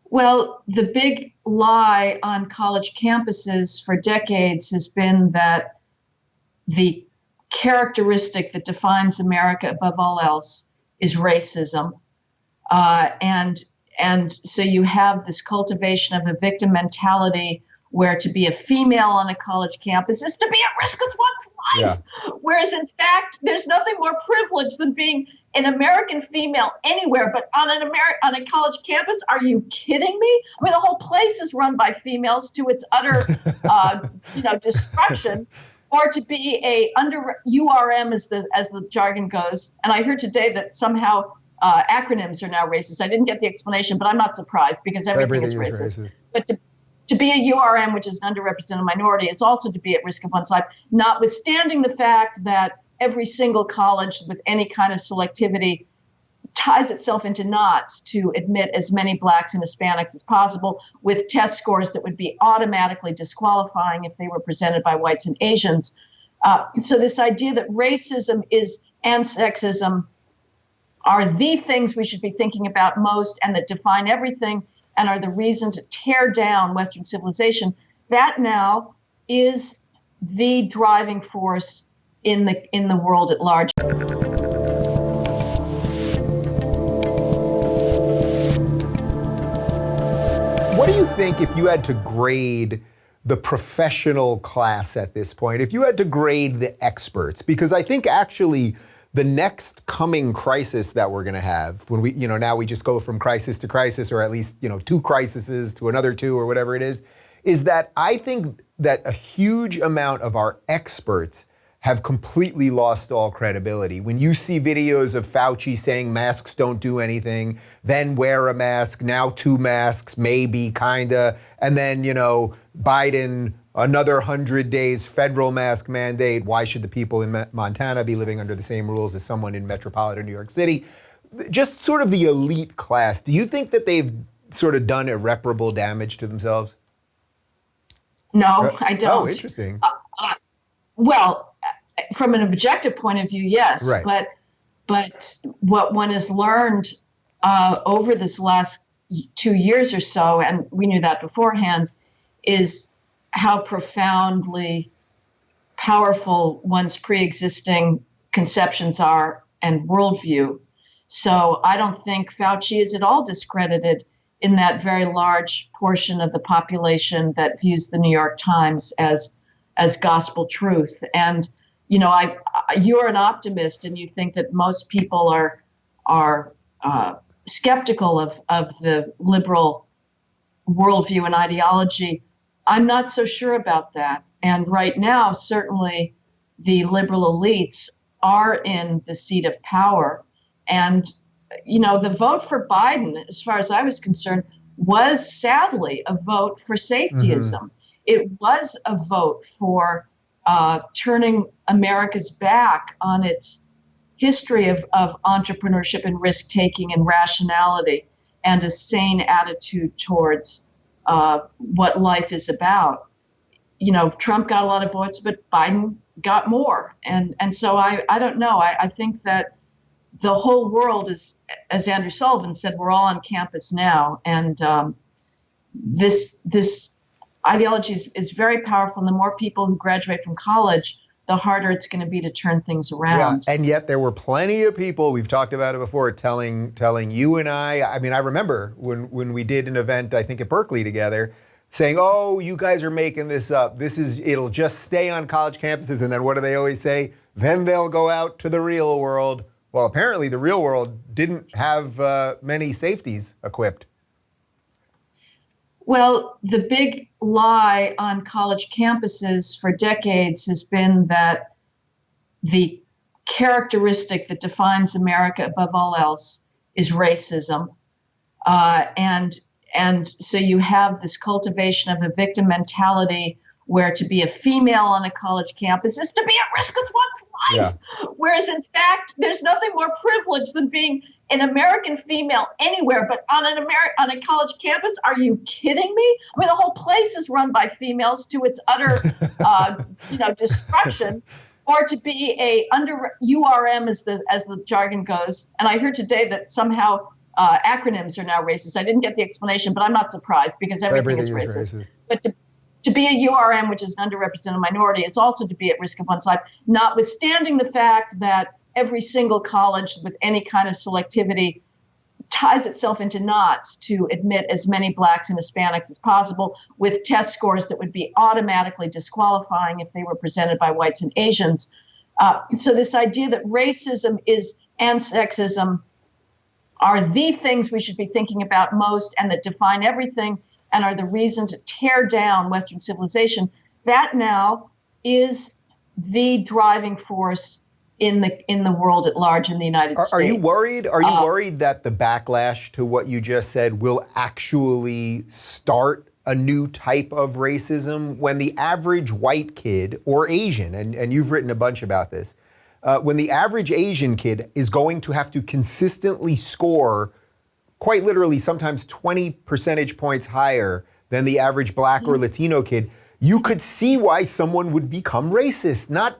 Well, the big lie on college campuses for decades has been that the characteristic that defines America above all else is racism. And so you have this cultivation of a victim mentality where to be a female on a college campus is to be at risk of one's Yeah. life. Whereas in fact, there's nothing more privileged than being an American female anywhere, but on on a college campus, are you kidding me? I mean, the whole place is run by females to its utter, destruction. Or to be a under URM as the jargon goes. And I heard today that somehow acronyms are now racist. I didn't get the explanation, but I'm not surprised because everything is Everything is racist. racist. But to be a URM, which is an underrepresented minority, is also to be at risk of one's life, notwithstanding the fact that every single college with any kind of selectivity ties itself into knots to admit as many blacks and Hispanics as possible with test scores that would be automatically disqualifying if they were presented by whites and Asians. So this idea that racism and sexism are the things we should be thinking about most and that define everything and are the reason to tear down Western civilization, that now is the driving force in the world at large. What do you think if you had to grade the professional class at this point, if you had to grade the experts? Because I think actually the next coming crisis that we're going to have, when now we just go from crisis to crisis, or at least, two crises to another two or whatever it is that I think that a huge amount of our experts have completely lost all credibility. When you see videos of Fauci saying masks don't do anything, then wear a mask, now 2 masks, maybe, kinda, and then, Biden, another 100 days federal mask mandate. Why should the people in Montana be living under the same rules as someone in metropolitan New York City? Just sort of the elite class. Do you think that they've sort of done irreparable damage to themselves? No, I don't. Oh, interesting. Well, from an objective point of view, yes. Right. But what one has learned over this last 2 years or so, and we knew that beforehand, is how profoundly powerful one's pre-existing conceptions are and worldview. So I don't think Fauci is at all discredited in that very large portion of the population that views the New York Times as gospel truth. And you're an optimist, and you think that most people are skeptical of the liberal worldview and ideology. I'm not so sure about that. And right now, certainly, the liberal elites are in the seat of power. And the vote for Biden, as far as I was concerned, was sadly a vote for safetyism. Mm-hmm. It was a vote for turning America's back on its history of entrepreneurship and risk-taking and rationality and a sane attitude towards what life is about. Trump got a lot of votes, but Biden got more. And so I don't know. I think that the whole world is, as Andrew Sullivan said, we're all on campus now. And this ideology is very powerful. And the more people who graduate from college, the harder it's going to be to turn things around. Yeah, and yet there were plenty of people, we've talked about it before, telling you and I mean, I remember when we did an event, I think at Berkeley together, saying, oh, you guys are making this up. It'll just stay on college campuses. And then what do they always say? Then they'll go out to the real world. Well, apparently the real world didn't have many safeties equipped. Well, the big lie on college campuses for decades has been that the characteristic that defines America above all else is racism. And so you have this cultivation of a victim mentality where to be a female on a college campus is to be at risk of one's life. Yeah. Whereas in fact, there's nothing more privileged than being an American female anywhere, but on a college campus, are you kidding me? I mean, the whole place is run by females to its utter, destruction. Or to be a under URM as the jargon goes. And I heard today that somehow acronyms are now racist. I didn't get the explanation, but I'm not surprised because everything is racist. But to be a URM, which is an underrepresented minority, is also to be at risk of one's life, notwithstanding the fact that every single college with any kind of selectivity ties itself into knots to admit as many blacks and Hispanics as possible with test scores that would be automatically disqualifying if they were presented by whites and Asians. So this idea that racism and sexism are the things we should be thinking about most and that define everything and are the reason to tear down Western civilization, that now is the driving force in the world at large in the United States. Are you worried? Are you worried that the backlash to what you just said will actually start a new type of racism when the average white kid or Asian, and you've written a bunch about this, when the average Asian kid is going to have to consistently score, quite literally sometimes 20 percentage points higher than the average black or Latino kid, you could see why someone would become racist. Not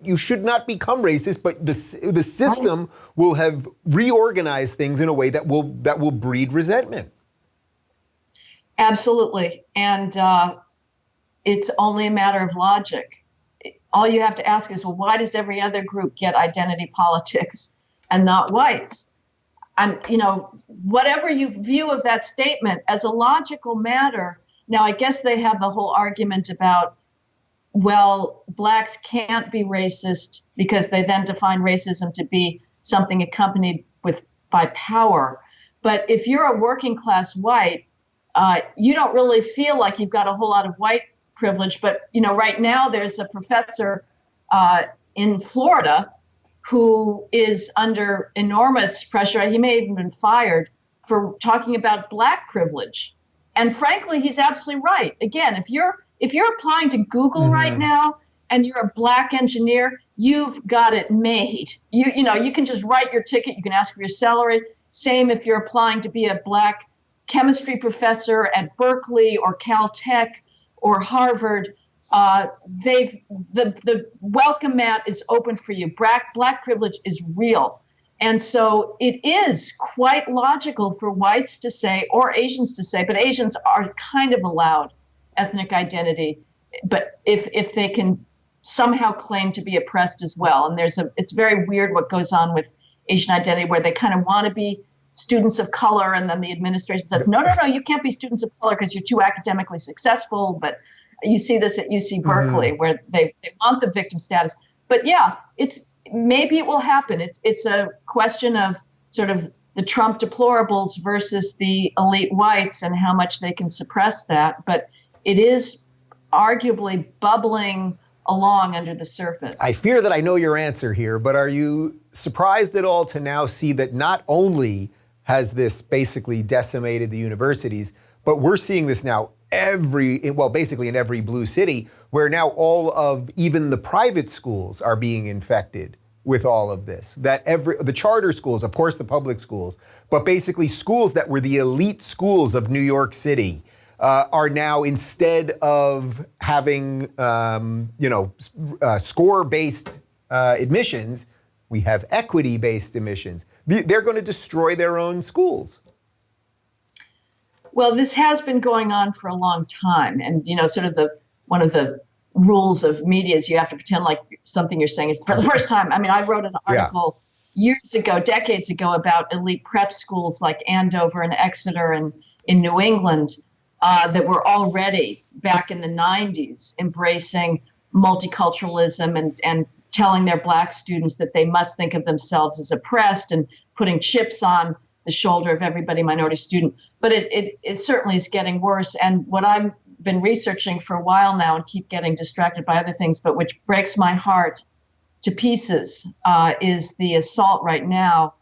you should not become racist, but the system will have reorganized things in a way that will breed resentment. Absolutely, and it's only a matter of logic. All you have to ask is, well, why does every other group get identity politics and not whites? Whatever you view of that statement as a logical matter. Now, I guess they have the whole argument about, well, blacks can't be racist because they then define racism to be something accompanied by power. But if you're a working class white, you don't really feel like you've got a whole lot of white privilege. But, right now there's a professor in Florida who is under enormous pressure. He may have even been fired for talking about black privilege. And frankly, he's absolutely right. Again, if you're applying to Google right now and you're a black engineer, you've got it made. You can just write your ticket. You can ask for your salary. Same if you're applying to be a black chemistry professor at Berkeley or Caltech or Harvard. The welcome mat is open for you. Black privilege is real. And so it is quite logical for whites to say, or Asians to say, but Asians are kind of allowed ethnic identity, but if they can somehow claim to be oppressed as well. And it's very weird what goes on with Asian identity, where they kind of want to be students of color, and then the administration says, no, you can't be students of color because you're too academically successful. But you see this at UC Berkeley, where they want the victim status. But yeah, maybe it will happen. It's a question of sort of the Trump deplorables versus the elite whites and how much they can suppress that. But it is arguably bubbling along under the surface. I fear that I know your answer here, but are you surprised at all to now see that not only has this basically decimated the universities, but we're seeing this now basically in every blue city, where now all of even the private schools are being infected with all of this. That the charter schools, of course the public schools, but basically schools that were the elite schools of New York City are now, instead of having score-based admissions, we have equity-based admissions. They're going to destroy their own schools. Well, this has been going on for a long time. And, sort of one of the rules of media is you have to pretend like something you're saying is for the first time. I mean, I wrote an article years ago, decades ago, about elite prep schools like Andover and Exeter and in New England that were already back in the 90s embracing multiculturalism and telling their black students that they must think of themselves as oppressed and putting chips on the shoulder of everybody minority student. But it certainly is getting worse. And what I've been researching for a while now and keep getting distracted by other things, but which breaks my heart to pieces, is the assault right now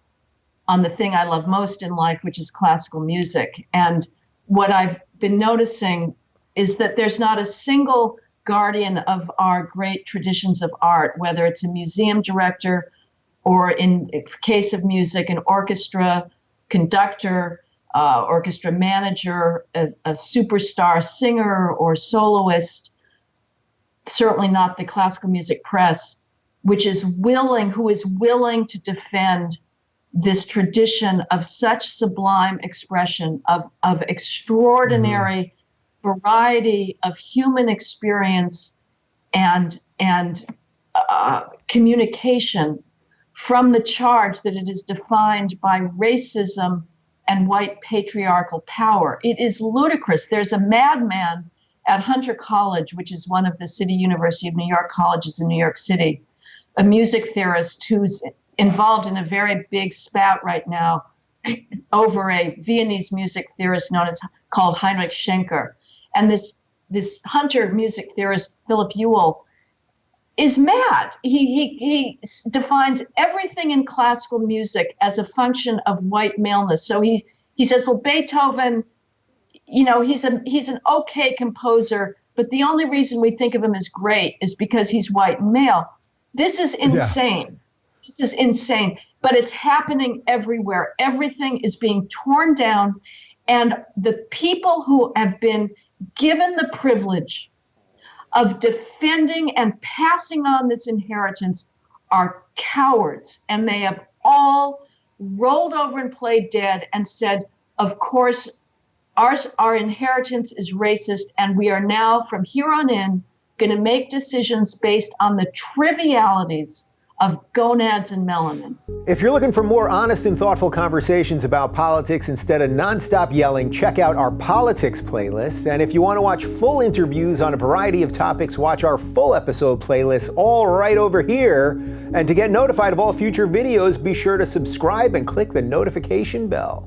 on the thing I love most in life, which is classical music. And what I've been noticing is that there's not a single guardian of our great traditions of art, whether it's a museum director or, in case of music, an orchestra conductor, orchestra manager, a superstar singer or soloist, certainly not the classical music press, who is willing to defend this tradition of such sublime expression of extraordinary variety of human experience and communication from the charge that it is defined by racism and white patriarchal power. It is ludicrous. There's a madman at Hunter College, which is one of the City University of New York colleges in New York City, a music theorist who's involved in a very big spat right now over a Viennese music theorist called Heinrich Schenker. And this Hunter music theorist, Philip Ewell, is mad. He defines everything in classical music as a function of white maleness. So he says, well, Beethoven, he's an okay composer, but the only reason we think of him as great is because he's white and male. This is insane. Yeah. This is insane, but it's happening everywhere. Everything is being torn down, and the people who have been given the privilege of defending and passing on this inheritance are cowards, and they have all rolled over and played dead and said, of course, our inheritance is racist, and we are now, from here on in, going to make decisions based on the trivialities of gonads and melanin. If you're looking for more honest and thoughtful conversations about politics instead of nonstop yelling, check out our politics playlist. And if you want to watch full interviews on a variety of topics, watch our full episode playlist all right over here. And to get notified of all future videos, be sure to subscribe and click the notification bell.